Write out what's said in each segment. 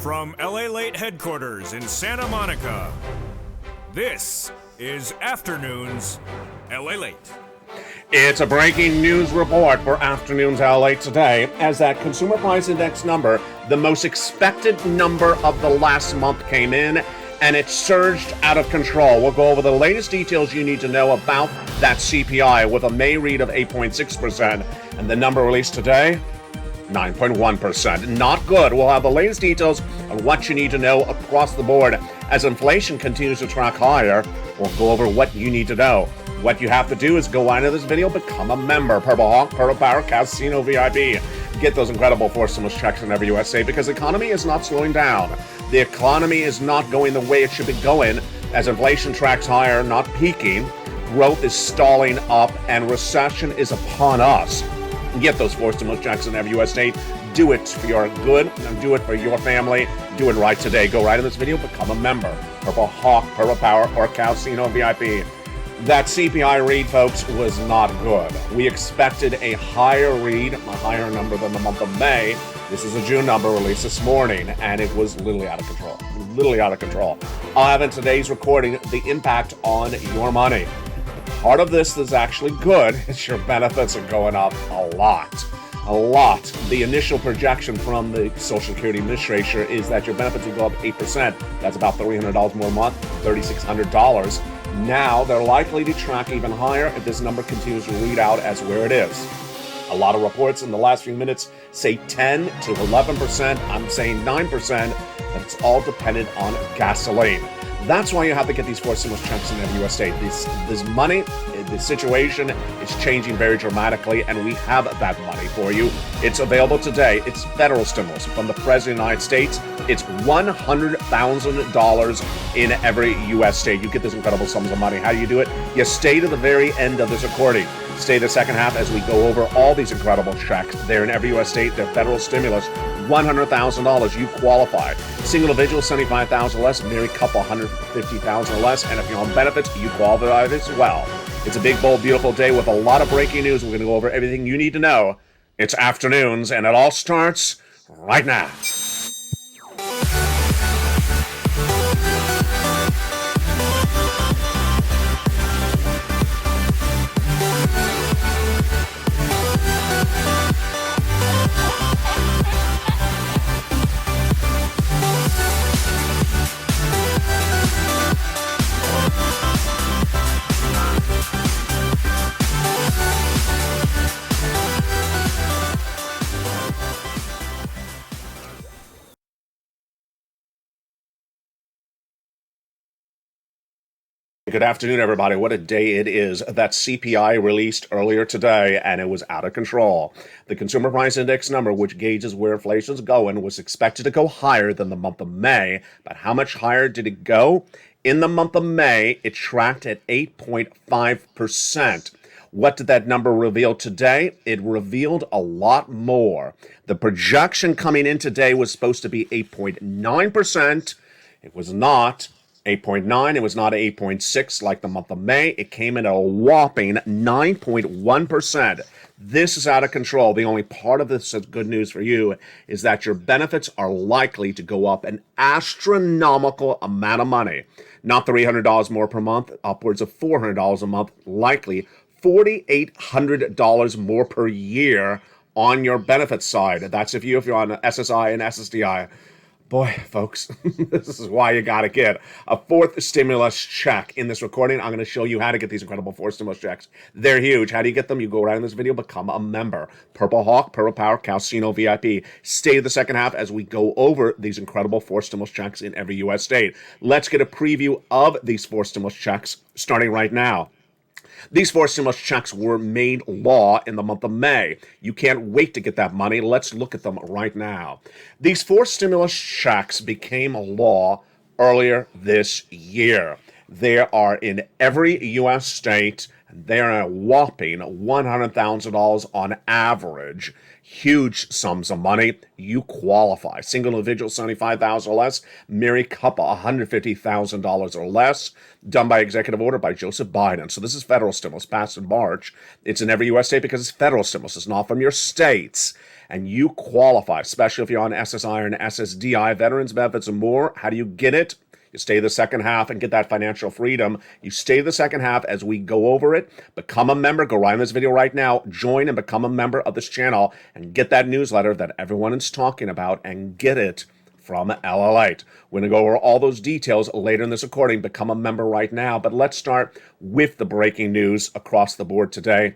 From LALATE headquarters in Santa Monica, this is Afternoons LALATE. It's a breaking news report for Afternoons LA today, as that Consumer Price Index number, the most expected number of the last month, came in, and it surged out of control. We'll go over the latest details you need to know about that CPI with a May read of 8.6%, and the number released today, 9.1%. Not good. We'll have the latest details on what you need to know across the board. As inflation continues to track higher, we'll go over what you need to know. What you have to do is go into this video, become a member. Purple Hawk, Purple Power, Casino VIP. Get those incredible forced stimulus checks in every USA, because the economy is not slowing down. The economy is not going the way it should be going. As inflation tracks higher, not peaking, growth is stalling up, and recession is upon us. Get those forced stimulus checks in every U.S. state. Do it for your good, and do it for your family. Do it right today. Go right in this video, become a member. Purple Hawk, Purple Power, or Casino VIP. That CPI read, folks, was not good. We expected a higher read, a higher number than the month of May. This is a June number released this morning, and it was literally out of control. Literally out of control. I'll have in today's recording the impact on your money. Part of this is actually good. It's your benefits are going up a lot. A lot. The initial projection from the Social Security Administration is that your benefits will go up 8%. That's about $300 more a month, $3,600. Now, they're likely to track even higher if this number continues to read out as where it is. A lot of reports in the last few minutes say 10 to 11%. I'm saying 9%, but it's all dependent on gasoline. That's why you have to get these forced stimulus checks in every U.S. state. This money, the situation is changing very dramatically, and we have that money for you. It's available today. It's federal stimulus from the President of the United States. It's $100,000 in every U.S. state. You get this incredible sums of money. How do you do it? You stay to the very end of this recording. Stay the second half as we go over all these incredible checks. They're in every U.S. state. They're federal stimulus. $100,000. You qualify. Single individual, $75,000 or less. Married couple, $150,000 or less. And if you're on benefits, you qualify as well. It's a big, bold, beautiful day with a lot of breaking news. We're going to go over everything you need to know. It's Afternoons, and it all starts right now. Good afternoon, everybody. What a day it is. That CPI released earlier today, and it was out of control. The Consumer Price Index number, which gauges where inflation's going, was expected to go higher than the month of May. But how much higher did it go? In the month of May, it tracked at 8.5%. What did that number reveal today? It revealed a lot more. The projection coming in today was supposed to be 8.9%. It was not 8.9. It was not 8.6 like the month of May. It came in at a whopping 9.1%. This is out of control. The only part of this that's good news for you is that your benefits are likely to go up an astronomical amount of money. Not $300 more per month, upwards of $400 a month, likely $4,800 more per year on your benefits side. That's if you're on SSI and SSDI. Boy, folks, this is why you got to get a fourth stimulus check. In this recording, I'm going to show you how to get these incredible fourth stimulus checks. They're huge. How do you get them? You go right in this video, become a member. Purple Hawk, Purple Power, Casino VIP. Stay to the second half as we go over these incredible fourth stimulus checks in every U.S. state. Let's get a preview of these fourth stimulus checks starting right now. These four stimulus checks were made law in the month of May. You can't wait to get that money. Let's look at them right now. These four stimulus checks became law earlier this year. They are in every U.S. state. They're a whopping $100,000 on average. Huge sums of money. You qualify. Single individual, $75,000 or less. Married couple, $150,000 or less. Done by executive order by Joseph Biden. So this is federal stimulus passed in March. It's in every U.S. state because it's federal stimulus. It's not from your states. And you qualify, especially if you're on SSI or SSDI, veterans benefits and more. How do you get it? You stay the second half and get that financial freedom. You stay the second half as we go over it. Become a member. Go right in this video right now. Join and become a member of this channel and get that newsletter that everyone is talking about and get it from LALATE. We're going to go over all those details later in this recording. Become a member right now. But let's start with the breaking news across the board today.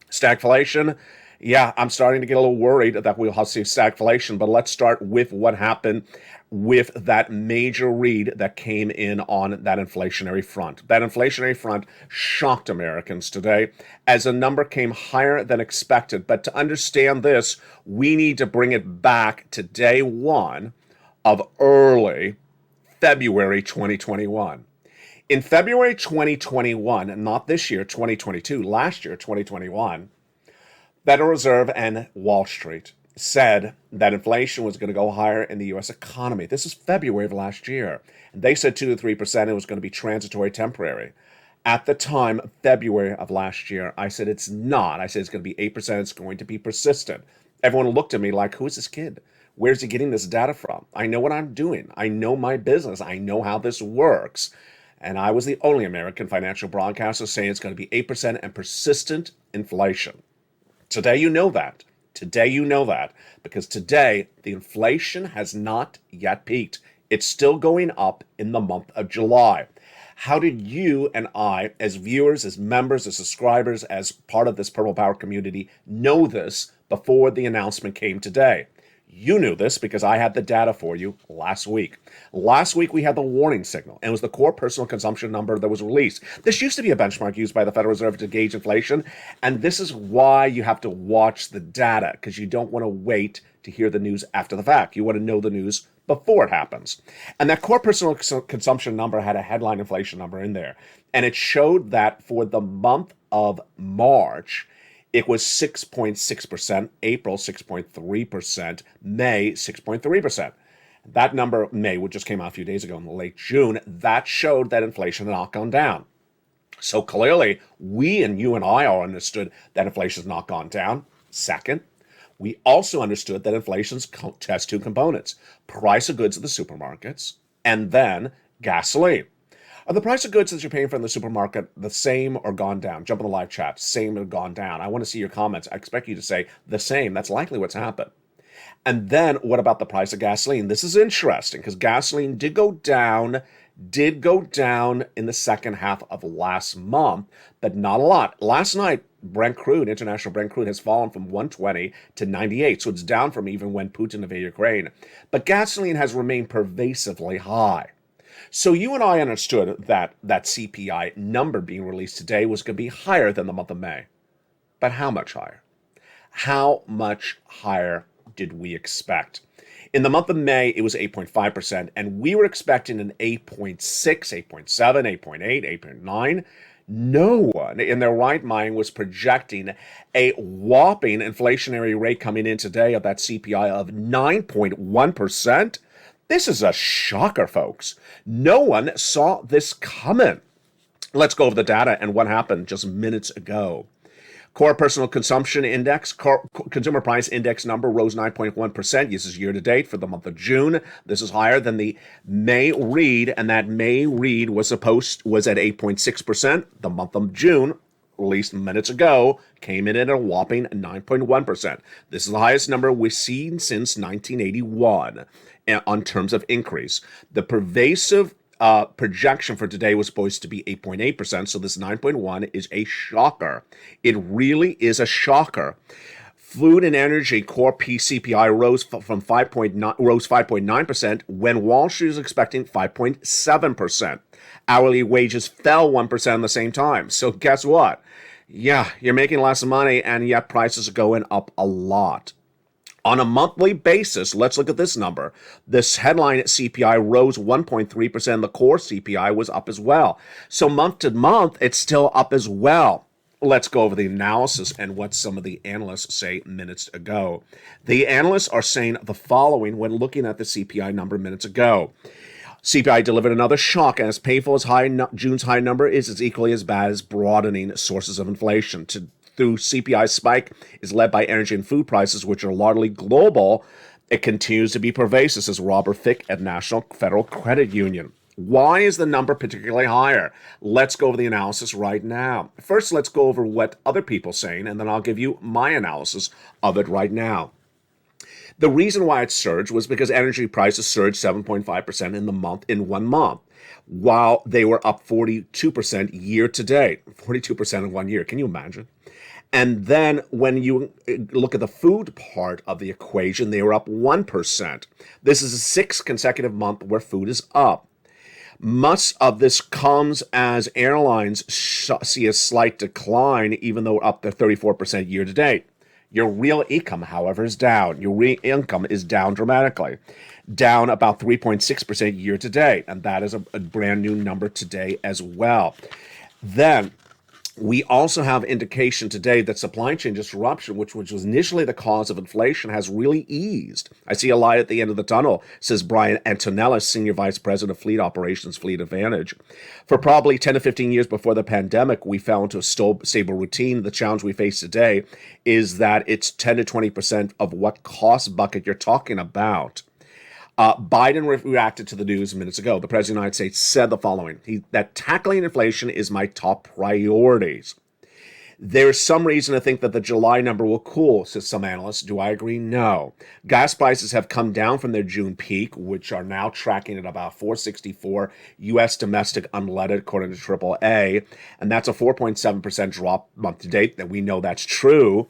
Stagflation. Yeah, I'm starting to get a little worried that we'll have to see stagflation, but let's start with what happened with that major read that came in on that inflationary front. That inflationary front shocked Americans today as a number came higher than expected. But to understand this, we need to bring it back to day one of early February 2021. In February 2021, not this year, 2022, last year, 2021, Federal Reserve and Wall Street said that inflation was going to go higher in the U.S. economy. This is February of last year. And they said 2 to 3%. It was going to be transitory, temporary. At the time, February of last year, I said it's not. I said it's going to be 8%. It's going to be persistent. Everyone looked at me like, who is this kid? Where's he getting this data from? I know what I'm doing. I know my business. I know how this works. And I was the only American financial broadcaster saying it's going to be 8% and persistent inflation. Today you know that. Today you know that. Because today the inflation has not yet peaked. It's still going up in the month of July. How did you and I, as viewers, as members, as subscribers, as part of this Purple Power community, know this before the announcement came today? You knew this because I had the data for you last week. Last week, we had the warning signal, and it was the core personal consumption number that was released. This used to be a benchmark used by the Federal Reserve to gauge inflation, and this is why you have to watch the data, because you don't want to wait to hear the news after the fact. You want to know the news before it happens. And that core personal consumption number had a headline inflation number in there, and it showed that for the month of March, it was 6.6%, April 6.3%, May 6.3%. That number, May, which just came out a few days ago in late June, that showed that inflation had not gone down. So clearly, we and you and I all understood that inflation has not gone down. Second, we also understood that inflation has two components: price of goods at the supermarkets and then gasoline. Are the price of goods that you're paying for in the supermarket the same or gone down? Jump in the live chat. Same or gone down. I want to see your comments. I expect you to say the same. That's likely what's happened. And then what about the price of gasoline? This is interesting because gasoline did go down in the second half of last month, but not a lot. Last night, Brent crude, international Brent crude, has fallen from 120 to 98. So it's down from even when Putin invaded Ukraine. But gasoline has remained pervasively high. So you and I understood that that CPI number being released today was going to be higher than the month of May. But how much higher? How much higher did we expect? In the month of May, it was 8.5%, and we were expecting an 8.6, 8.7, 8.8, 8.9. No one in their right mind was projecting a whopping inflationary rate coming in today of that CPI of 9.1%. This is a shocker, folks. No one saw this coming. Let's go over the data and what happened just minutes ago. Core personal consumption index, consumer price index number rose 9.1%. This is year to date for the month of June. This is higher than the May read, and that May read was at 8.6%. The month of June, released minutes ago, came in at a whopping 9.1%. This is the highest number we've seen since 1981 on terms of increase. The pervasive projection for today was supposed to be 8.8%, so this 9.1 is a shocker. It really is a shocker. Food and energy core PCPI rose from 5.9% when Wall Street was expecting 5.7%. Hourly wages fell 1% at the same time. So guess what? Yeah, you're making less money, and yet prices are going up a lot. On a monthly basis, let's look at this number. This headline CPI rose 1.3%. The core CPI was up as well. So month to month, it's still up as well. Let's go over the analysis and what some of the analysts say minutes ago. The analysts are saying the following when looking at the CPI number minutes ago. CPI delivered another shock, and as painful as June's high number is, it's equally as bad as broadening sources of inflation. Through CPI spike is led by energy and food prices, which are largely global. It continues to be pervasive, says Robert Fick at National Federal Credit Union. Why is the number particularly higher? Let's go over the analysis right now. First, let's go over what other people are saying, and then I'll give you my analysis of it right now. The reason why it surged was because energy prices surged 7.5% in 1 month, while they were up 42% year to date. 42% in 1 year. Can you imagine? And then when you look at the food part of the equation, they were up 1%. This is the 6th consecutive month where food is up. Much of this comes as airlines see a slight decline, even though up to 34% year to date. Your real income, however, is down. Your real income is down dramatically, down about 3.6% year to date. And that is a brand new number today as well. Then we also have indication today that supply chain disruption, which was initially the cause of inflation, has really eased. I see a light at the end of the tunnel, says Brian Antonella, Senior Vice President of Fleet Operations, Fleet Advantage. For probably 10 to 15 years before the pandemic, we fell into a stable routine. The challenge we face today is that it's 10 to 20% of what cost bucket you're talking about. Biden reacted to the news minutes ago. The President of the United States said the following, that tackling inflation is my top priorities. There's some reason to think that the July number will cool, says some analysts. Do I agree? No. Gas prices have come down from their June peak, which are now tracking at about $4.64 U.S. domestic unleaded, according to AAA, and that's a 4.7% drop month to date. That we know that's true.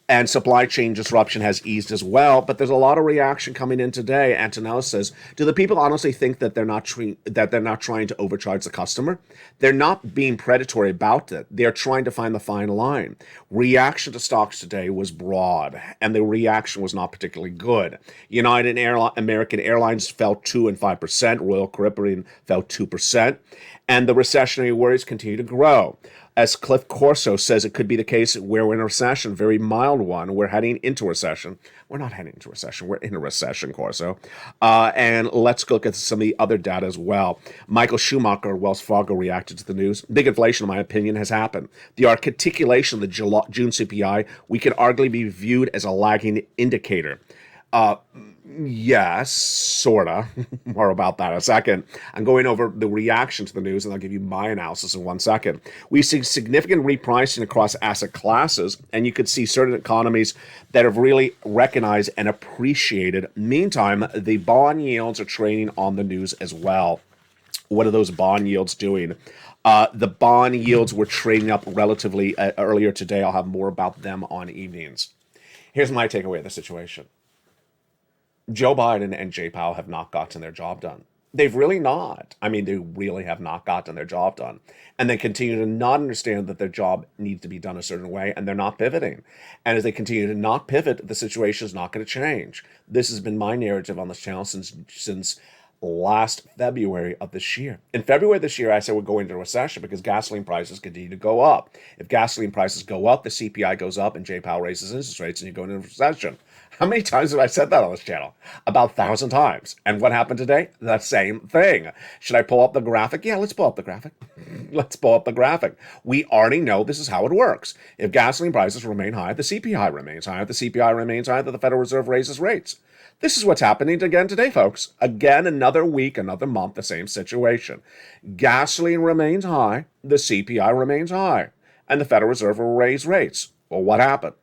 And supply chain disruption has eased as well, but there's a lot of reaction coming in today. Antonella says, "Do the people honestly think that they're not trying to overcharge the customer? They're not being predatory about it. They're trying to find the fine line." Reaction to stocks today was broad, and the reaction was not particularly good. American Airlines fell 2% and 5%. Royal Caribbean fell 2%, and the recessionary worries continue to grow. As Cliff Corso says, it could be the case where we're in a recession, very mild one. We're heading into recession. We're not heading into recession. We're in a recession, Corso. And let's look at some of the other data as well. Michael Schumacher, Wells Fargo, reacted to the news. Big inflation, in my opinion, has happened. The articulation of the June CPI, we can arguably be viewed as a lagging indicator. Yes, sorta. More about that in a second. I'm going over the reaction to the news, and I'll give you my analysis in 1 second. We see significant repricing across asset classes, and you could see certain economies that have really recognized and appreciated. Meantime, the bond yields are trading on the news as well. What are those bond yields doing? The bond yields were trading up relatively earlier today. I'll have more about them on evenings. Here's my takeaway of the situation. Joe Biden and Jay Powell have not gotten their job done. They've really not. I mean, they really have not gotten their job done. And they continue to not understand that their job needs to be done a certain way, and they're not pivoting. And as they continue to not pivot, the situation is not going to change. This has been my narrative on this channel since last February of this year. In February of this year, I said we're going into a recession because gasoline prices continue to go up. If gasoline prices go up, the CPI goes up, and Jay Powell raises interest rates, and you go into a recession. How many times have I said that on this channel? About 1,000 times. And what happened today? The same thing. Should I pull up the graphic? Yeah, let's pull up the graphic. Let's pull up the graphic. We already know this is how it works. If gasoline prices remain high, the CPI remains high. If the CPI remains high, then the Federal Reserve raises rates. This is what's happening again today, folks. Again, another week, another month, the same situation. Gasoline remains high, the CPI remains high, and the Federal Reserve will raise rates. Well, what happened?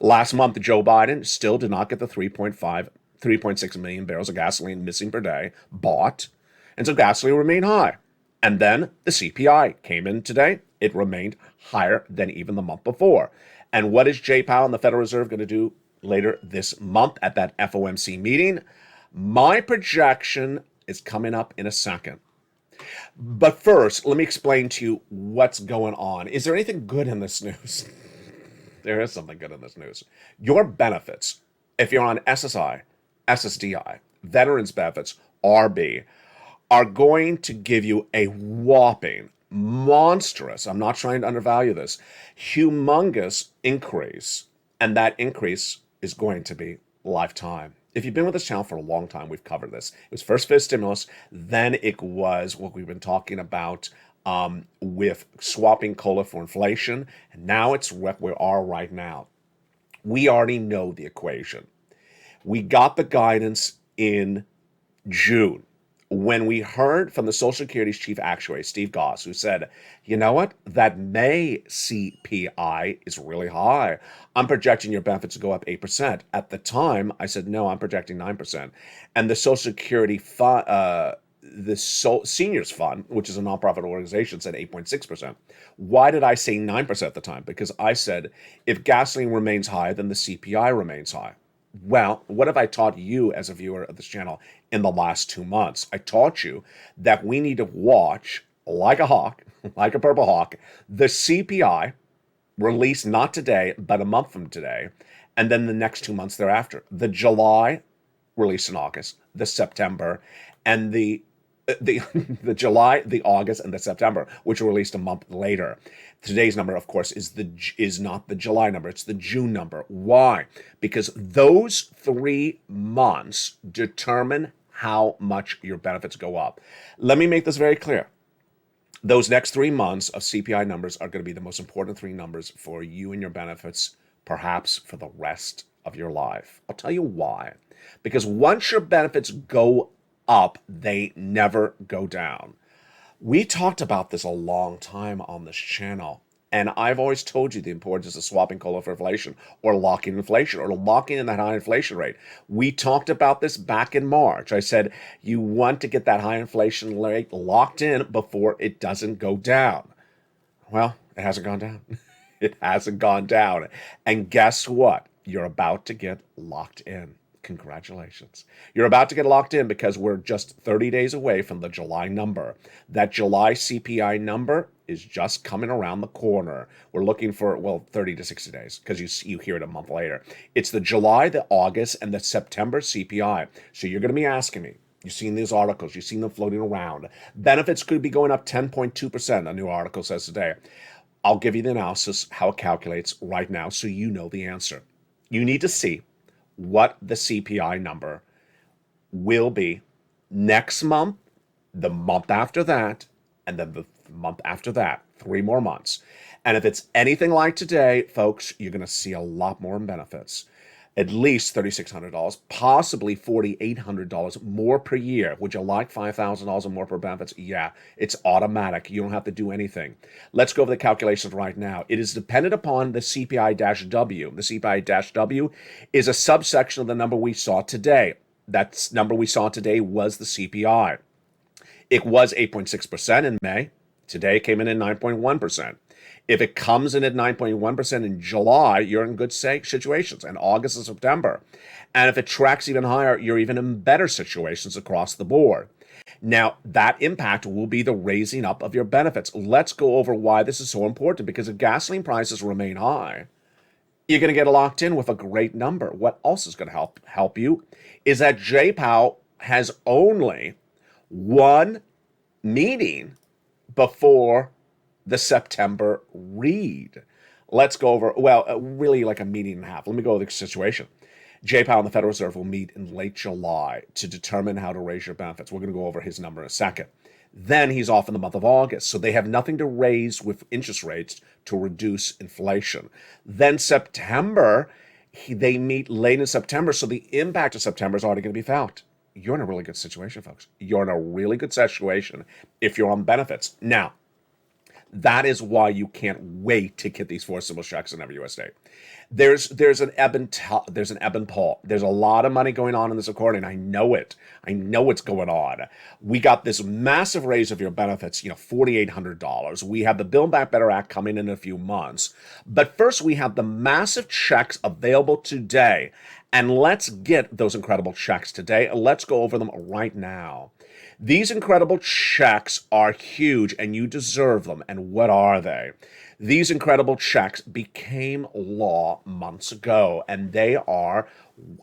Last month, Joe Biden still did not get the 3.6 million barrels of gasoline missing per day bought, and so gasoline remained high. And then the CPI came in today. It remained higher than even the month before. And what is Jay Powell and the Federal Reserve going to do later this month at that FOMC meeting? My projection is coming up in a second. But first, let me explain to you what's going on. Is there anything good in this news? There is something good in this news. Your benefits if you're on SSI, SSDI, veterans benefits, RB, are going to give you a whopping, monstrous, I'm not trying to undervalue this, humongous increase. And that increase is going to be lifetime. If you've been with this channel for a long time, we've covered this. It was first phase stimulus, then it was what we've been talking about with swapping COLA for inflation, and now it's what we are right now. We already know the equation. We got the guidance in June when we heard from the Social Security's chief actuary, Steve Goss, who said, you know what, that May CPI is really high. I'm projecting your benefits to go up 8%. At the time, I said, no, I'm projecting 9%. And the Social Security Seniors Fund, which is a nonprofit organization, said 8.6%. Why did I say 9% at the time? Because I said, if gasoline remains high, then the CPI remains high. Well, what have I taught you as a viewer of this channel in the last 2 months? I taught you that we need to watch, like a hawk, like a purple hawk, the CPI released not today, but a month from today, and then the next 2 months thereafter. The July released in August, the September, and the July, the August, and the September, which were released a month later. Today's number, of course, is not the July number. It's the June number. Why? Because those 3 months determine how much your benefits go up. Let me make this very clear. Those next 3 months of CPI numbers are going to be the most important 3 numbers for you and your benefits, perhaps for the rest of your life. I'll tell you why. Because once your benefits go up, they never go down. We talked about this a long time on this channel, and I've always told you the importance of swapping COLA for inflation, or locking inflation, or locking in that high inflation rate. We talked about this back in March. I said you want to get that high inflation rate locked in before it doesn't go down. Well, it hasn't gone down. It hasn't gone down. And guess what? You're about to get locked in. Congratulations. You're about to get locked in because we're just 30 days away from the July number. That July CPI number is just coming around the corner. We're looking for, 30 to 60 days because you hear it a month later. It's the July, the August, and the September CPI. So you're going to be asking me, you've seen these articles, you've seen them floating around. Benefits could be going up 10.2%, a new article says today. I'll give you the analysis, how it calculates right now so you know the answer. You need to see what the CPI number will be next month, the month after that, and then the month after that, 3 more months. And if it's anything like today, folks, you're going to see a lot more in benefits. At least $3,600, possibly $4,800 more per year. Would you like $5,000 more per benefits? Yeah, it's automatic. You don't have to do anything. Let's go over the calculations right now. It is dependent upon the CPI-W. The CPI-W is a subsection of the number we saw today. That number we saw today was the CPI. It was 8.6% in May. Today it came in at 9.1%. If it comes in at 9.1% in July, you're in good situations, and August and September. And if it tracks even higher, you're even in better situations across the board. Now, that impact will be the raising up of your benefits. Let's go over why this is so important, because if gasoline prices remain high, you're going to get locked in with a great number. What else is going to help you is that Jay Powell has only one meeting before the September read. Let's go over, really like a meeting and a half. Let me go over the situation. Jay Powell and the Federal Reserve will meet in late July to determine how to raise your benefits. We're going to go over his number in a second. Then he's off in the month of August. So they have nothing to raise with interest rates to reduce inflation. Then September, they meet late in September. So the impact of September is already going to be felt. You're in a really good situation, folks. You're in a really good situation if you're on benefits. Now, that is why you can't wait to get these forcible checks in every U.S. state. There's an ebb and flow. There's a lot of money going on in this accordion. I know it. I know what's going on. We got this massive raise of your benefits, $4,800. We have the Build Back Better Act coming in a few months. But first, we have the massive checks available today. And let's get those incredible checks today. Let's go over them right now. These incredible checks are huge and you deserve them. And what are they? These incredible checks became law months ago, and they are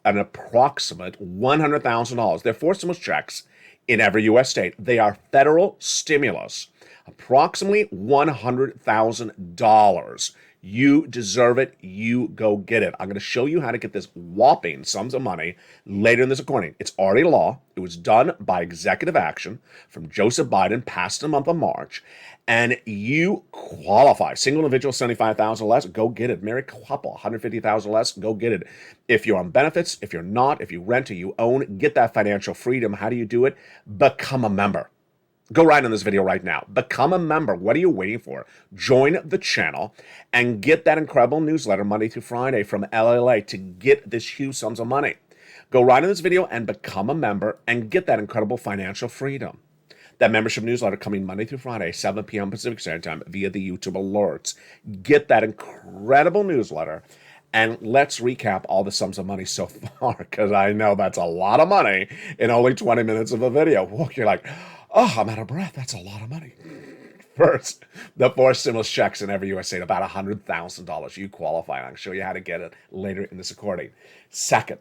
an approximate $100,000. They're four stimulus checks in every U.S. state. They are federal stimulus, approximately $100,000. You deserve it. You go get it. I'm going to show you how to get this whopping sums of money later in this recording. It's already law. It was done by executive action from Joseph Biden, passed in the month of March, and you qualify. Single individual, $75,000 less, go get it. Married couple, $150,000 less, go get it. If you're on benefits, if you're not, if you rent or you own, get that financial freedom. How do you do it? Become a member. Go right in this video right now. Become a member. What are you waiting for? Join the channel and get that incredible newsletter Monday through Friday from LALATE to get this huge sums of money. Go right in this video and become a member and get that incredible financial freedom. That membership newsletter coming Monday through Friday, 7 p.m. Pacific Standard Time via the YouTube alerts. Get that incredible newsletter. And let's recap all the sums of money so far, because I know that's a lot of money in only 20 minutes of a video. Whoa, you're like, oh, I'm out of breath. That's a lot of money. First, the four stimulus checks in every U.S. state, about $100,000. You qualify. I'll show you how to get it later in this recording. Second,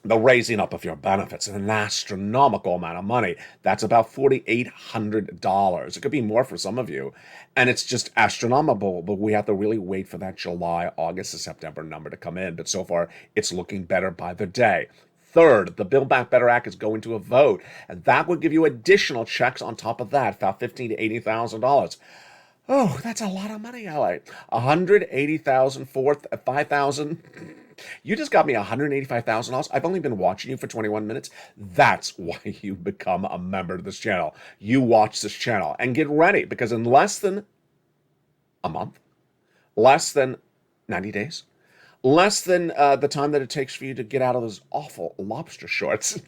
the raising up of your benefits, an astronomical amount of money. That's about $4,800. It could be more for some of you. And it's just astronomical, but we have to really wait for that July, August, and September number to come in. But so far, it's looking better by the day. Third, the Build Back Better Act is going to a vote, and that would give you additional checks on top of that, about $15,000 to $80,000. Oh, that's a lot of money, LA. $180,000, $5,000. You just got me $185,000. I've only been watching you for 21 minutes. That's why you become a member of this channel. You watch this channel and get ready, because in less than a month, less than 90 days, less than the time that it takes for you to get out of those awful lobster shorts,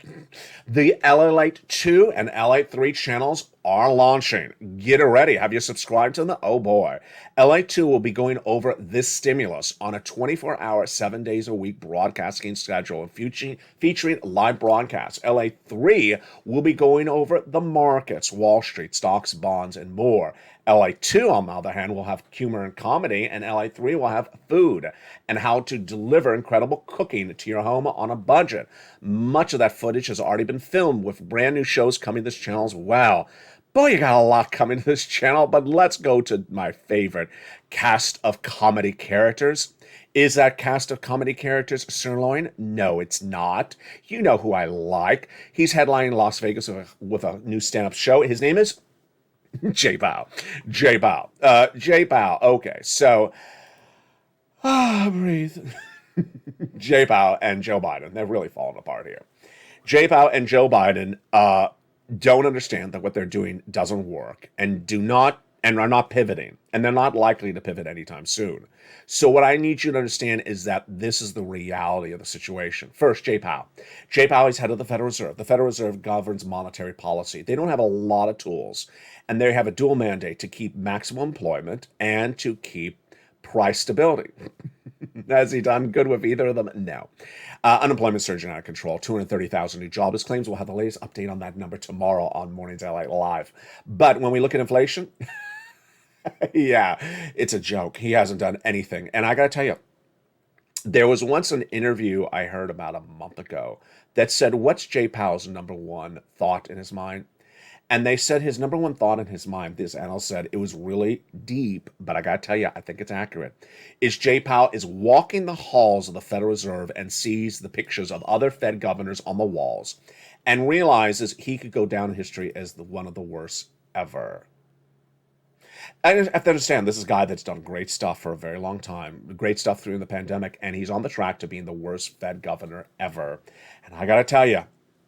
the LALATE 2 and LALATE 3 channels are launching. Get ready. Have you subscribed to them? Oh boy. LALATE 2 will be going over this stimulus on a 24-hour, 7 days a week broadcasting schedule featuring live broadcasts. LALATE 3 will be going over the markets, Wall Street, stocks, bonds, and more. LALATE 2, on the other hand, will have humor and comedy, and LALATE 3 will have food and how to deliver incredible cooking to your home on a budget. Much of that footage has already been filmed with brand new shows coming to this channel as well. Boy, you got a lot coming to this channel, but let's go to my favorite cast of comedy characters. Is that cast of comedy characters sirloin? No, it's not. You know who I like. He's headlining Las Vegas with a new stand-up show. His name is J Bao. J Bao. J Bao. Okay, so breathe. J Bao and Joe Biden. They're really falling apart here. J Bao and Joe Biden don't understand that what they're doing doesn't work and are not pivoting, and they're not likely to pivot anytime soon. So what I need you to understand is that this is the reality of the situation. First, J Powell. J Powell is head of the Federal Reserve. The Federal Reserve governs monetary policy. They don't have a lot of tools, and they have a dual mandate to keep maximum employment and to keep price stability. Has he done good with either of them? No. Unemployment surging out of control. 230,000 new jobs. Claims we'll have the latest update on that number tomorrow on Mornings LA Live. But when we look at inflation, yeah, it's a joke. He hasn't done anything. And I got to tell you, there was once an interview I heard about a month ago that said, what's Jay Powell's number one thought in his mind? And they said his number one thought in his mind, this analyst said, it was really deep, but I got to tell you, I think it's accurate, is Jay Powell is walking the halls of the Federal Reserve and sees the pictures of other Fed governors on the walls and realizes he could go down in history as one of the worst ever. I have to understand, this is a guy that's done great stuff for a very long time, great stuff through the pandemic, and he's on the track to being the worst Fed governor ever. And I got to tell you,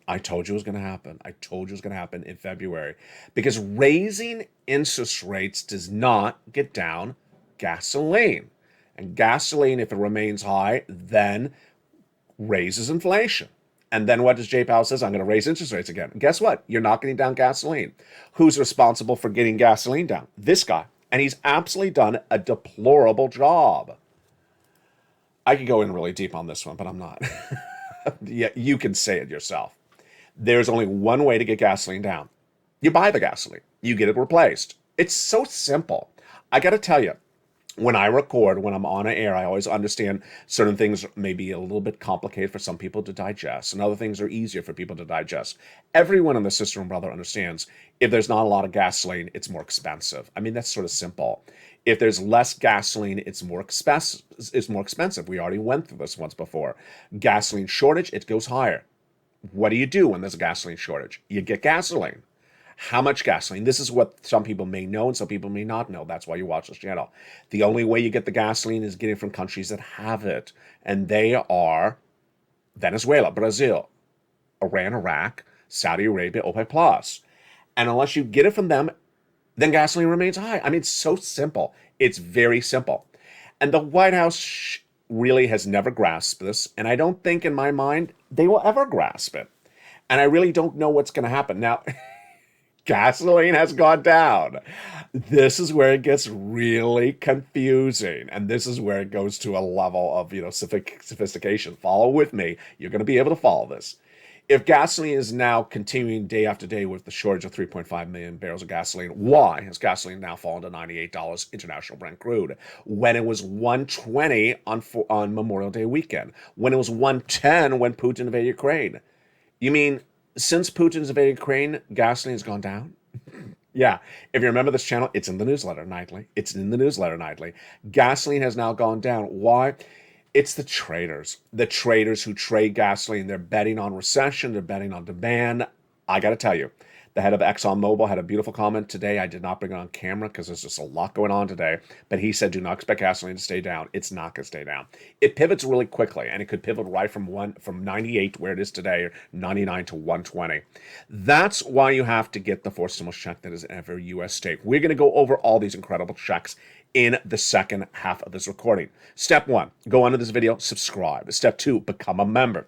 I told you it was going to happen. I told you it was going to happen in February. Because raising interest rates does not get down gasoline. And gasoline, if it remains high, then raises inflation. And then what does Jay Powell says? I'm going to raise interest rates again. And guess what? You're not getting down gasoline. Who's responsible for getting gasoline down? This guy. And he's absolutely done a deplorable job. I could go in really deep on this one, but I'm not. Yeah, you can say it yourself. There's only one way to get gasoline down. You buy the gasoline. You get it replaced. It's so simple. I got to tell you, when I record, when I'm on air, I always understand certain things may be a little bit complicated for some people to digest, and other things are easier for people to digest. Everyone in the sister and brother understands if there's not a lot of gasoline, it's more expensive. I mean, that's sort of simple. If there's less gasoline, it's more expensive. We already went through this once before. Gasoline shortage, it goes higher. What do you do when there's a gasoline shortage? You get gasoline. How much gasoline? This is what some people may know and some people may not know. That's why you watch this channel. The only way you get the gasoline is getting from countries that have it. And they are Venezuela, Brazil, Iran, Iraq, Saudi Arabia, OPEC Plus. And unless you get it from them, then gasoline remains high. I mean, it's so simple. It's very simple. And the White House really has never grasped this. And I don't think in my mind they will ever grasp it. And I really don't know what's going to happen. Now, gasoline has gone down. This is where it gets really confusing. And this is where it goes to a level of, sophistication. Follow with me. You're going to be able to follow this. If gasoline is now continuing day after day with the shortage of 3.5 million barrels of gasoline, why has gasoline now fallen to $98 international Brent crude when it was $120 on Memorial Day weekend, when it was $110 when Putin invaded Ukraine? You mean since Putin's invaded Ukraine, gasoline has gone down? Yeah. If you remember this channel, it's in the newsletter nightly. Gasoline has now gone down. Why? It's the traders who trade gasoline. They're betting on recession. They're betting on demand. I got to tell you, the head of ExxonMobil had a beautiful comment today. I did not bring it on camera because there's just a lot going on today. But he said, do not expect gasoline to stay down. It's not going to stay down. It pivots really quickly, and it could pivot right from 98, where it is today, 99 to 120. That's why you have to get the 4 stimulus check that is in every U.S. state. We're going to go over all these incredible checks in the second half of this recording. Step 1, go under this video, subscribe. Step 2, become a member.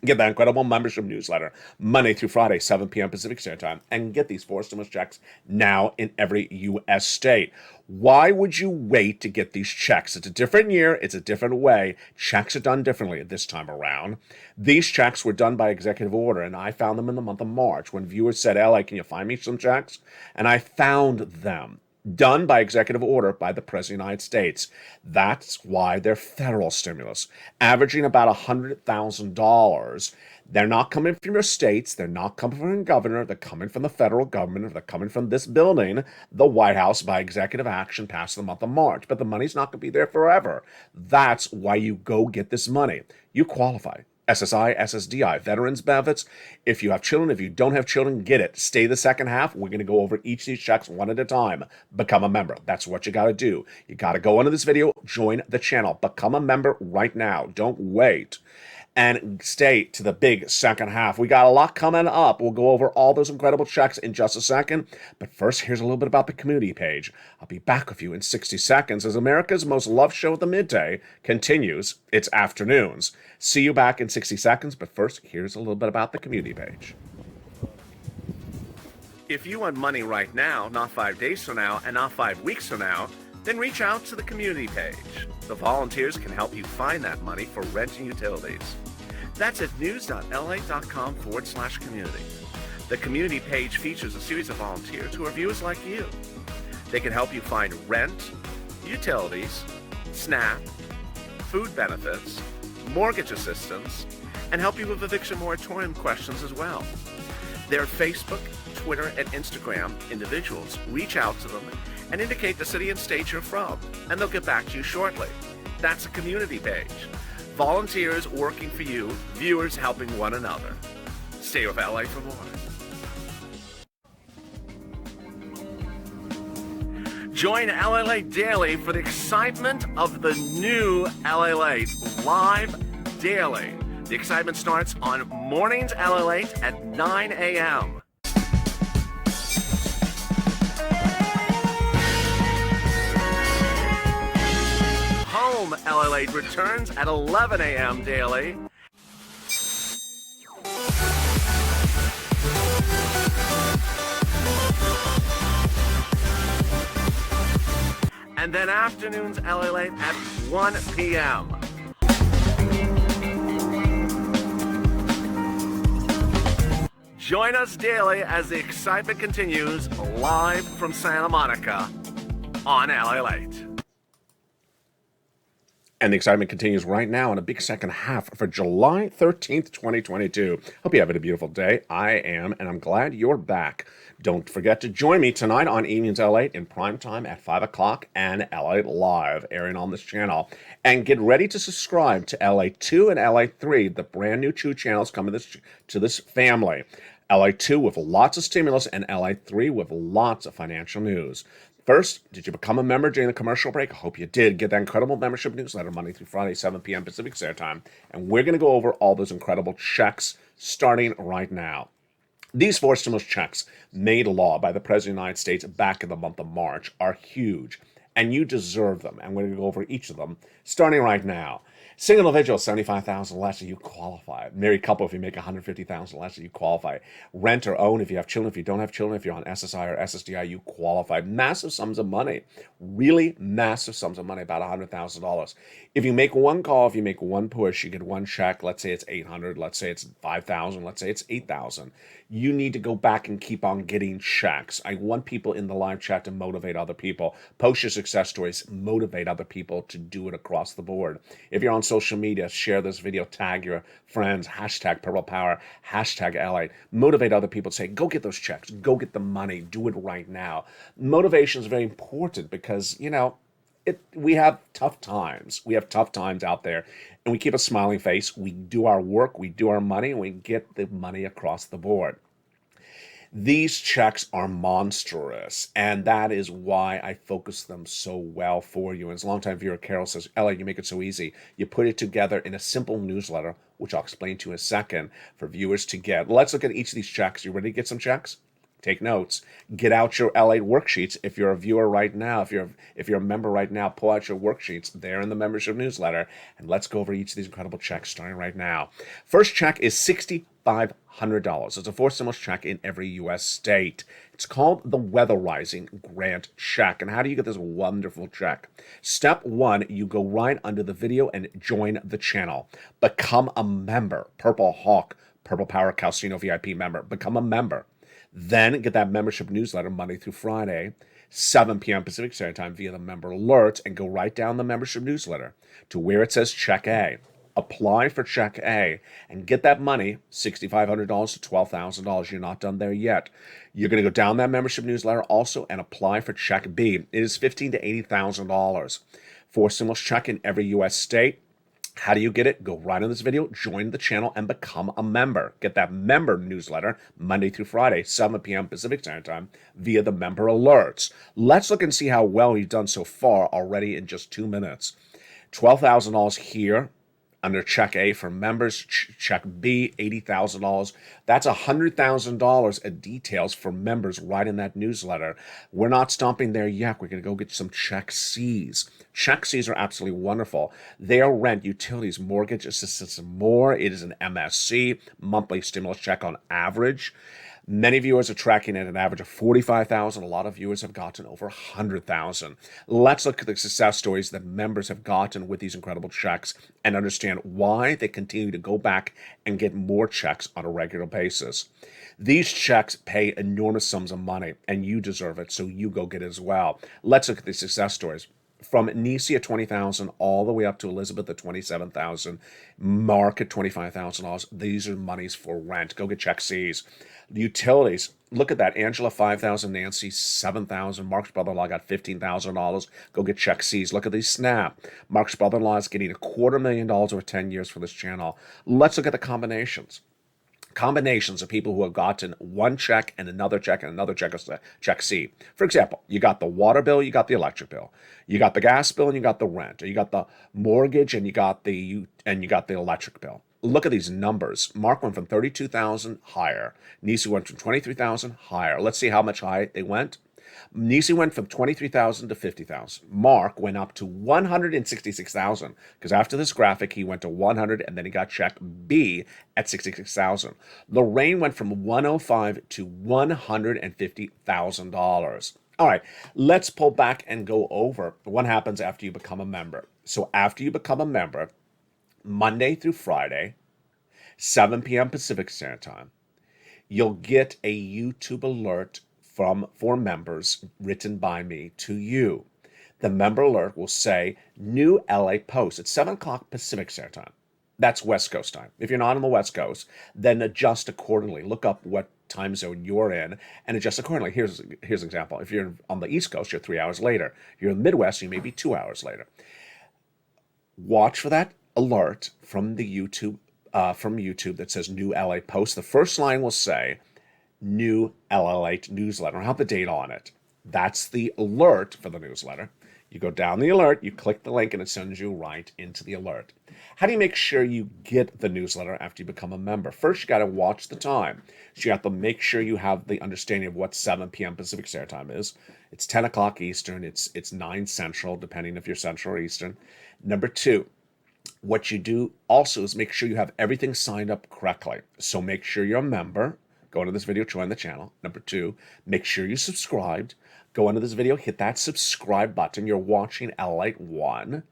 Get that incredible membership newsletter Monday through Friday, 7 p.m. Pacific Standard Time, and get these 4 stimulus checks now in every U.S. state. Why would you wait to get these checks? It's a different year. It's a different way. Checks are done differently this time around. These checks were done by executive order, and I found them in the month of March when viewers said, LA, can you find me some checks? And I found them. Done by executive order by the President of the United States. That's why they're federal stimulus, averaging about $100,000. They're not coming from your states. They're not coming from the governor. They're coming from the federal government. They're coming from this building, the White House, by executive action passed the month of March. But the money's not going to be there forever. That's why you go get this money. You qualify. SSI, SSDI, veterans benefits. If you have children, if you don't have children, get it. Stay the second half. We're going to go over each of these checks one at a time. Become a member. That's what you got to do. You got to go under this video, join the channel. Become a member right now. Don't wait. And stay to the big second half. We got a lot coming up. We'll go over all those incredible checks in just a second. But first, here's a little bit about the community page. I'll be back with you in 60 seconds as America's most loved show of the midday continues its afternoons. See you back in 60 seconds. But first, here's a little bit about the community page. If you want money right now, not 5 days from now, and not 5 weeks from now, then reach out to the community page. The volunteers can help you find that money for rent and utilities. That's at news.la.com/community. The community page features a series of volunteers who are viewers like you. They can help you find rent, utilities, SNAP, food benefits, mortgage assistance, and help you with eviction moratorium questions as well. They're Facebook, Twitter, and Instagram individuals. Reach out to them and indicate the city and state you're from, and they'll get back to you shortly. That's a community page. Volunteers working for you, viewers helping one another. Stay with LA for more. Join LALATE Daily for the excitement of the new LALATE live daily. The excitement starts on mornings LALATE at 9 a.m. Home LALATE returns at 11 a.m. daily. And then afternoons LALATE at 1 p.m. Join us daily as the excitement continues live from Santa Monica on LALATE. And the excitement continues right now in a big second half for July 13th, 2022. Hope you're having a beautiful day. I am, and I'm glad you're back. Don't forget to join me tonight on Evenings LA in prime time at 5 o'clock and LA Live, airing on this channel. And get ready to subscribe to LA2 and LA3, the brand new two channels coming to this family. LA2 with lots of stimulus and LA3 with lots of financial news. First, did you become a member during the commercial break? I hope you did. Get that incredible membership newsletter Monday through Friday, 7 p.m. Pacific Standard Time. And we're going to go over all those incredible checks starting right now. These four stimulus checks made law by the President of the United States back in the month of March are huge, and you deserve them. And we're going to go over each of them starting right now. Single individual, $75,000 less, you qualify. Married couple, if you make $150,000 less, you qualify. Rent or own, if you have children, if you don't have children, if you're on SSI or SSDI, you qualify. Massive sums of money, really massive sums of money, about $100,000. If you make one call, if you make one push, you get one check. Let's say it's $800, let's say it's $5,000, let's say it's $8,000. You need to go back and keep on getting checks. I want people in the live chat to motivate other people. Post your success stories, motivate other people to do it across the board. If you're on social media, share this video, tag your friends, hashtag Purple Power, hashtag LA. Motivate other people to say, go get those checks, go get the money, do it right now. Motivation is very important because, we have tough times. We have tough times out there, and we keep a smiling face. We do our work, we do our money, and we get the money across the board. These checks are monstrous, and that is why I focus them so well for you. And as a longtime viewer, Carol says, Ella, you make it so easy. You put it together in a simple newsletter, which I'll explain to you in a second, for viewers to get. Let's look at each of these checks. You ready to get some checks? Take notes. Get out your LA worksheets. If you're a viewer right now, if you're a member right now, pull out your worksheets. They're in the membership newsletter, and let's go over each of these incredible checks starting right now. First check is $6,500. It's a four stimulus check in every U.S. state. It's called the Weatherizing Grant Check. And how do you get this wonderful check? Step one, you go right under the video and join the channel. Become a member. Purple Hawk, Purple Power Calcino VIP member. Become a member. Then get that membership newsletter Monday through Friday, 7 p.m. Pacific Standard Time via the member alerts, and go right down the membership newsletter to where it says Check A. Apply for Check A and get that money, $6,500 to $12,000. You're not done there yet. You're going to go down that membership newsletter also and apply for Check B. It is $15,000 to $80,000. For stimulus check in every U.S. state. How do you get it? Go right on this video, join the channel, and become a member. Get that member newsletter Monday through Friday, 7 p.m. Pacific Standard Time via the member alerts. Let's look and see how well you've done so far already in just 2 minutes. $12,000 here under Check A for members. Check B, $80,000. That's $100,000 of details for members right in that newsletter. We're not stopping there yet. We're going to go get some Check C's. Check C's are absolutely wonderful. They are rent, utilities, mortgage assistance, and more. It is an MSC, monthly stimulus check on average. Many viewers are tracking at an average of $45,000. A lot of viewers have gotten over $100,000. Let's look at the success stories that members have gotten with these incredible checks and understand why they continue to go back and get more checks on a regular basis. These checks pay enormous sums of money, and you deserve it, so you go get it as well. Let's look at the success stories. From Nisi at $20,000 all the way up to Elizabeth at $27,000, Mark at $25,000. These are monies for rent. Go get Check C's. The utilities, look at that. Angela, $5,000, Nancy, $7,000. Mark's brother-in-law got $15,000. Go get Check C's. Look at these Snap. Mark's brother-in-law is getting $250,000 over 10 years for this channel. Let's look at the combinations. Combinations of people who have gotten one check and another check and another check, Check C. For example, you got the water bill, you got the electric bill, you got the gas bill, and you got the rent, or you got the mortgage, and you got the electric bill. Look at these numbers. Mark went from $32,000 higher. Nisi went from $23,000 higher. Let's see how much higher they went. Nisi went from $23,000 to $50,000. Mark went up to $166,000 because after this graphic, he went to 100 and then he got check B at $66,000. Lorraine went from $105 to $150,000. All right, let's pull back and go over what happens after you become a member. So after you become a member, Monday through Friday, 7 p.m. Pacific Standard Time, you'll get a YouTube alert for members written by me to you. The member alert will say new LA post at 7 o'clock Pacific Standard Time. That's West Coast time. If you're not on the West Coast, then adjust accordingly. Look up what time zone you're in and adjust accordingly. Here's an example. If you're on the East Coast, you're 3 hours later. If you're in the Midwest, you may be 2 hours later. Watch for that alert from YouTube that says new LA post. The first line will say new LALATE newsletter. I'll have the date on it. That's the alert for the newsletter. You go down the alert, you click the link, and it sends you right into the alert. How do you make sure you get the newsletter after you become a member? First, you got to watch the time. So you have to make sure you have the understanding of what 7 p.m. Pacific Standard Time is. It's 10 o'clock Eastern. It's 9 Central, depending if you're Central or Eastern. Number 2, what you do also is make sure you have everything signed up correctly. So make sure you're a member. Go into this video, join the channel. Number 2, make sure you subscribed. Go into this video, hit that subscribe button. You're watching LALATE 1.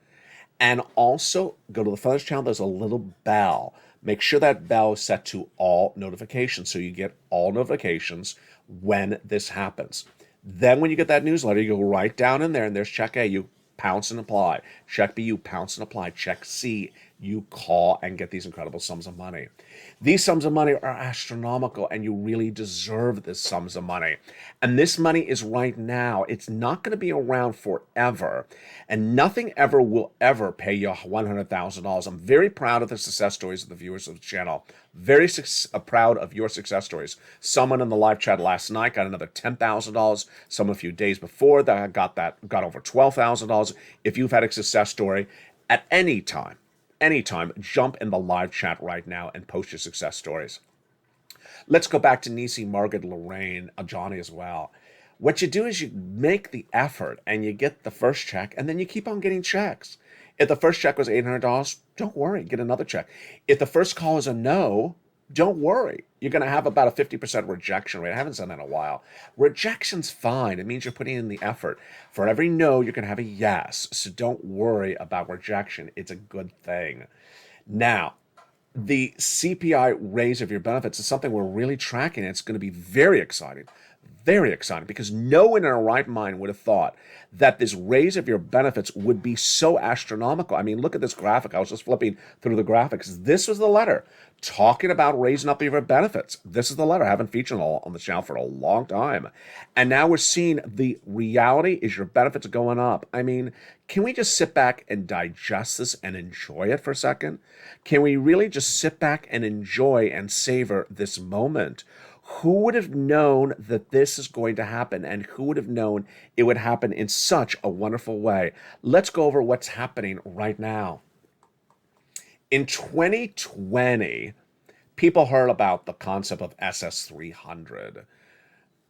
And also go to the Feathers channel. There's a little bell. Make sure that bell is set to all notifications so you get all notifications when this happens. Then when you get that newsletter, you go right down in there and there's check A, you pounce and apply. Check B, you pounce and apply. Check C, you call and get these incredible sums of money. These sums of money are astronomical and you really deserve this sums of money. And this money is right now. It's not going to be around forever. And nothing ever will ever pay you $100,000. I'm very proud of the success stories of the viewers of the channel. Very proud of your success stories. Someone in the live chat last night got another $10,000. Someone a few days before that got over $12,000. If you've had a success story at any time, jump in the live chat right now and post your success stories. Let's go back to Nisi, Margaret, Lorraine, Johnny as well. What you do is you make the effort and you get the first check and then you keep on getting checks. If the first check was $800, don't worry, get another check. If the first call is a no, don't worry. You're going to have about a 50% rejection rate. I haven't done that in a while. Rejection's fine. It means you're putting in the effort. For every no, you're going to have a yes. So don't worry about rejection. It's a good thing. Now, the CPI raise of your benefits is something we're really tracking. It's going to be very exciting. Very exciting, because no one in our right mind would have thought that this raise of your benefits would be so astronomical. I mean, look at this graphic. I was just flipping through the graphics. This was the letter talking about raising up your benefits. This is the letter. I haven't featured on the channel for a long time. And now we're seeing the reality is your benefits are going up. I mean, can we just sit back and digest this and enjoy it for a second? Can we really just sit back and enjoy and savor this moment? Who would have known that this is going to happen, and who would have known it would happen in such a wonderful way? Let's go over what's happening right now. In 2020, people heard about the concept of SS300.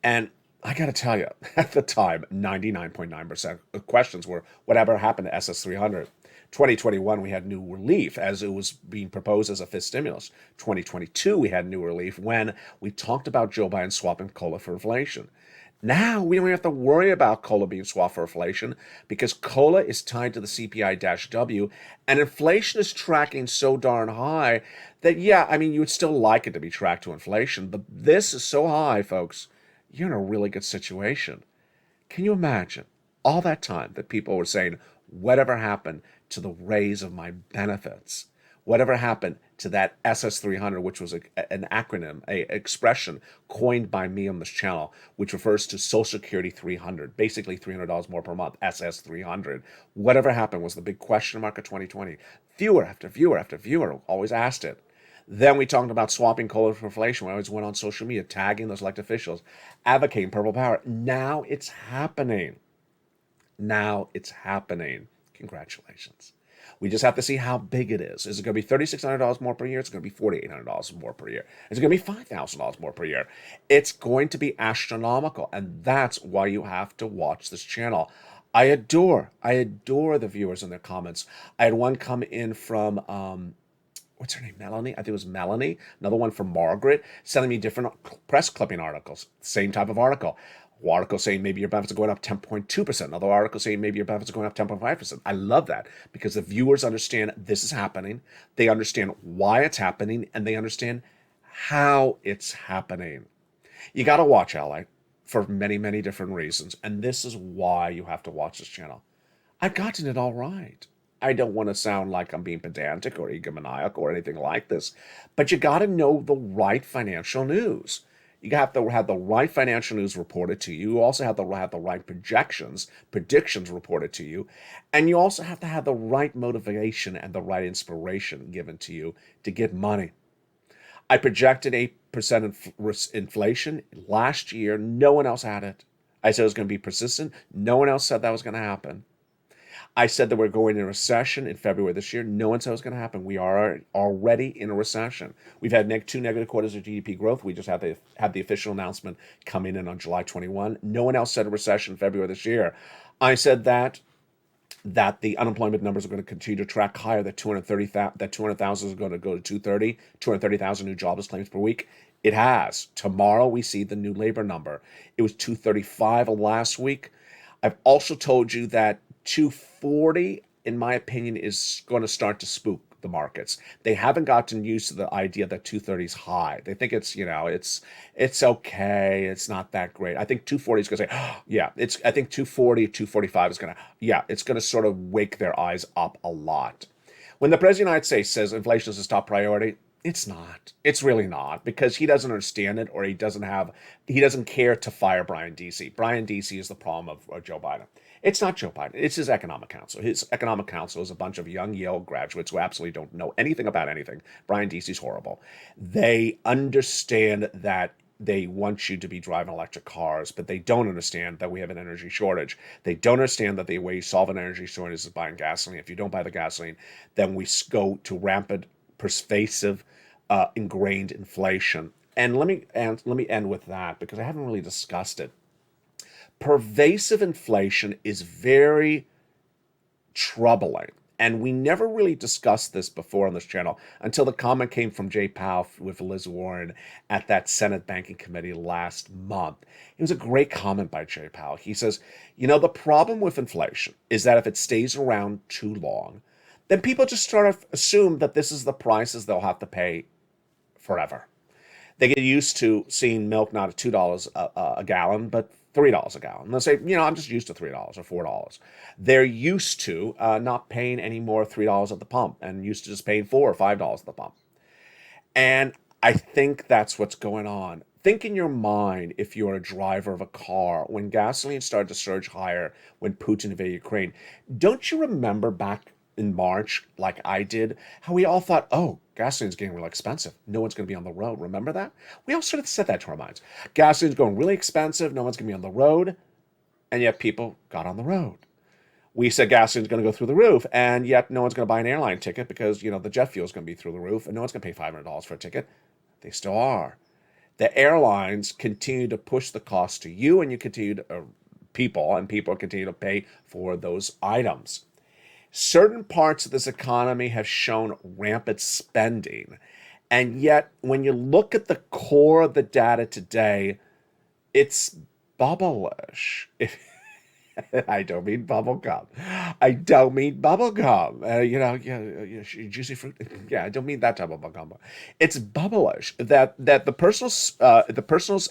And I got to tell you, at the time, 99.9% of questions were, whatever happened to SS300? 2021, we had new relief as it was being proposed as a fifth stimulus. 2022, we had new relief when we talked about Joe Biden swapping COLA for inflation. Now we don't have to worry about COLA being swapped for inflation because COLA is tied to the CPI-W and inflation is tracking so darn high that, yeah, I mean, you would still like it to be tracked to inflation, but this is so high, folks, you're in a really good situation. Can you imagine all that time that people were saying, whatever happened to the raise of my benefits? Whatever happened to that SS300, which was an acronym, an expression coined by me on this channel, which refers to Social Security 300, basically $300 more per month, SS300. Whatever happened was the big question mark of 2020. Viewer after viewer after viewer always asked it. Then we talked about swapping COLA for inflation. We always went on social media, tagging those elected officials, advocating purple power. Now it's happening. Now it's happening. Congratulations. We just have to see how big it is. Is it going to be $3,600 more per year? It's going to be $4,800 more per year. Is it going to be $5,000 more per year? It's going to be astronomical, and that's why you have to watch this channel. I adore the viewers and their comments. I had one come in from, what's her name, Melanie? I think it was Melanie. Another one from Margaret, sending me different press clipping articles. Same type of article. One article saying maybe your benefits are going up 10.2%. Another article saying maybe your benefits are going up 10.5%. I love that because the viewers understand this is happening. They understand why it's happening, and they understand how it's happening. You got to watch LA for many, many different reasons. And this is why you have to watch this channel. I've gotten it all right. I don't want to sound like I'm being pedantic or egomaniacal or anything like this, but you got to know the right financial news. You have to have the right financial news reported to you. You also have to have the right predictions reported to you. And you also have to have the right motivation and the right inspiration given to you to get money. I projected 8% inflation last year. No one else had it. I said it was going to be persistent. No one else said that was going to happen. I said that we're going into a recession in February this year. No one said it was going to happen. We are already in a recession. We've had two negative quarters of GDP growth. We just have the official announcement coming in on July 21. No one else said a recession in February this year. I said that the unemployment numbers are going to continue to track higher, that 200,000 is going to go to 230,000 new jobless claims per week. It has. Tomorrow we see the new labor number. It was 235 last week. I've also told you that 240, in my opinion, is going to start to spook the markets. They haven't gotten used to the idea that 230 is high. They think it's okay. It's not that great. I think 240 is going to say, oh, yeah, I think 240, 245 is going to, it's going to sort of wake their eyes up a lot. When the President of the United States says inflation is his top priority, it's not. It's really not, because he doesn't understand it, or he doesn't care to fire Brian Deese. Brian Deese is the problem of Joe Biden. It's not Joe Biden. It's his economic council. His economic council is a bunch of young Yale graduates who absolutely don't know anything about anything. Brian Deese's horrible. They understand that they want you to be driving electric cars, but they don't understand that we have an energy shortage. They don't understand that the way you solve an energy shortage is buying gasoline. If you don't buy the gasoline, then we go to rampant, pervasive, ingrained inflation. And let me end with that, because I haven't really discussed it. Pervasive inflation is very troubling, and we never really discussed this before on this channel until the comment came from Jay Powell with Liz Warren at that Senate Banking Committee last month. It was a great comment by Jay Powell. He says, the problem with inflation is that if it stays around too long, then people just sort of assume that this is the prices they'll have to pay forever. They get used to seeing milk not at $2 a gallon, but $3 a gallon. They'll say, I'm just used to $3 or $4. They're used to not paying any more $3 at the pump, and used to just paying $4 or $5 at the pump. And I think that's what's going on. Think in your mind, if you're a driver of a car, when gasoline started to surge higher when Putin invaded Ukraine, don't you remember back in March, like I did, how we all thought, oh, gasoline's getting real expensive. No one's going to be on the road. Remember that? We all sort of said that to our minds. Gasoline's going really expensive. No one's going to be on the road. And yet people got on the road. We said gasoline's going to go through the roof, and yet no one's going to buy an airline ticket because, the jet fuel is going to be through the roof, and no one's going to pay $500 for a ticket. They still are. The airlines continue to push the cost to you, and you continue to, people continue to pay for those items. Certain parts of this economy have shown rampant spending, and yet when you look at the core of the data today, it's bubblish. I don't mean bubblegum. I don't mean bubblegum. Juicy fruit. Yeah, I don't mean that type of bubblegum. It's bubblish. That the personal's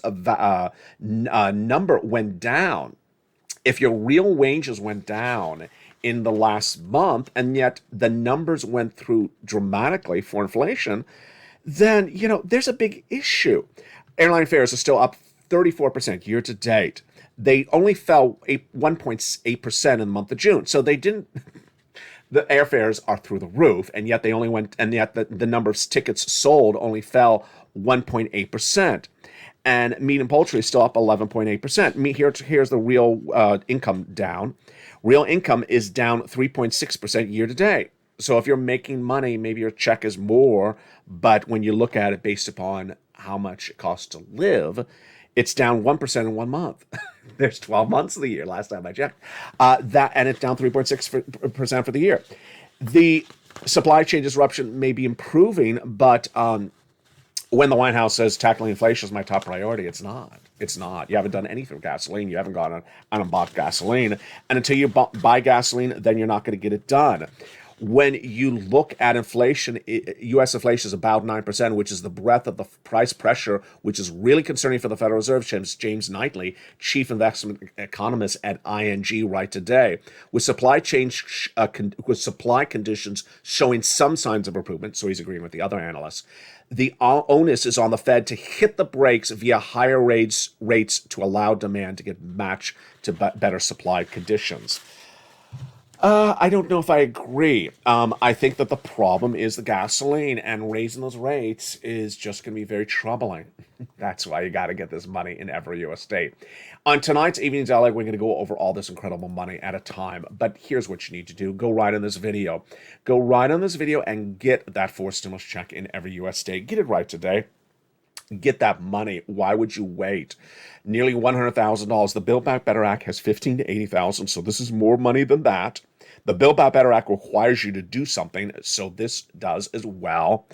number went down. If your real wages went down in the last month, and yet the numbers went through dramatically for inflation, then, there's a big issue. Airline fares are still up 34% year to date. They only fell 1.8% in the month of June. So they didn't, the airfares are through the roof, and yet the number of tickets sold only fell 1.8%. And meat and poultry is still up 11.8%. Here's the real income down. Real income is down 3.6% year to date. So if you're making money, maybe your check is more, but when you look at it based upon how much it costs to live, it's down 1% in 1 month. There's 12 months of the year, last time I checked. And it's down 3.6% for the year. The supply chain disruption may be improving, but when the White House says tackling inflation is my top priority, it's not. It's not. You haven't done anything for gasoline. You haven't gone on and bought gasoline. And until you buy gasoline, then you're not going to get it done. When you look at inflation, U.S. inflation is about 9%, which is the breadth of the price pressure, which is really concerning for the Federal Reserve. James Knightley, chief investment economist at ING, right today, with supply conditions showing some signs of improvement. So he's agreeing with the other analysts. The onus is on the Fed to hit the brakes via higher rates to allow demand to get matched to better supply conditions. I don't know if I agree. I think that the problem is the gasoline, and raising those rates is just going to be very troubling. That's why you got to get this money in every U.S. state. On tonight's Evenings LA, we're going to go over all this incredible money at a time. But here's what you need to do. Go right on this video. Go right on this video and get that forced stimulus check in every U.S. state. Get it right today. Get that money. Why would you wait? Nearly $100,000. The Build Back Better Act has $15,000 to $80,000, so this is more money than that. The Build Back Better Act requires you to do something, so this does as well.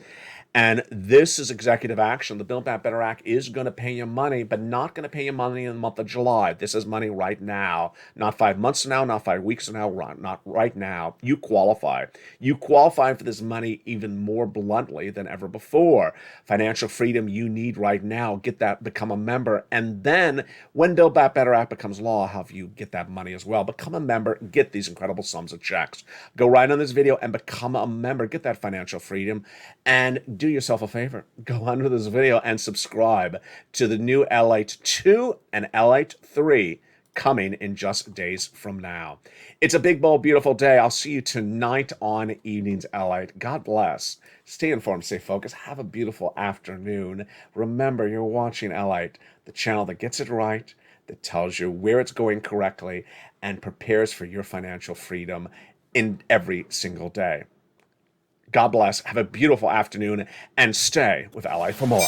And this is executive action. The Build Back Better Act is going to pay you money, but not going to pay you money in the month of July. This is money right now, not 5 months from now, not 5 weeks from now, not right now. You qualify. You qualify for this money even more bluntly than ever before. Financial freedom you need right now. Get that, become a member. And then when Build Back Better Act becomes law, have you get that money as well. Become a member, get these incredible sums of checks. Go right on this video and become a member. Get that financial freedom and do yourself a favor. Go under this video and subscribe to the new LALATE 2 and LALATE 3 coming in just days from now. It's a big, bold, beautiful day. I'll see you tonight on Evenings LALATE. God bless. Stay informed, stay focused. Have a beautiful afternoon. Remember, you're watching LALATE, the channel that gets it right, that tells you where it's going correctly, and prepares for your financial freedom in every single day. God bless. Have a beautiful afternoon and stay with LA for more.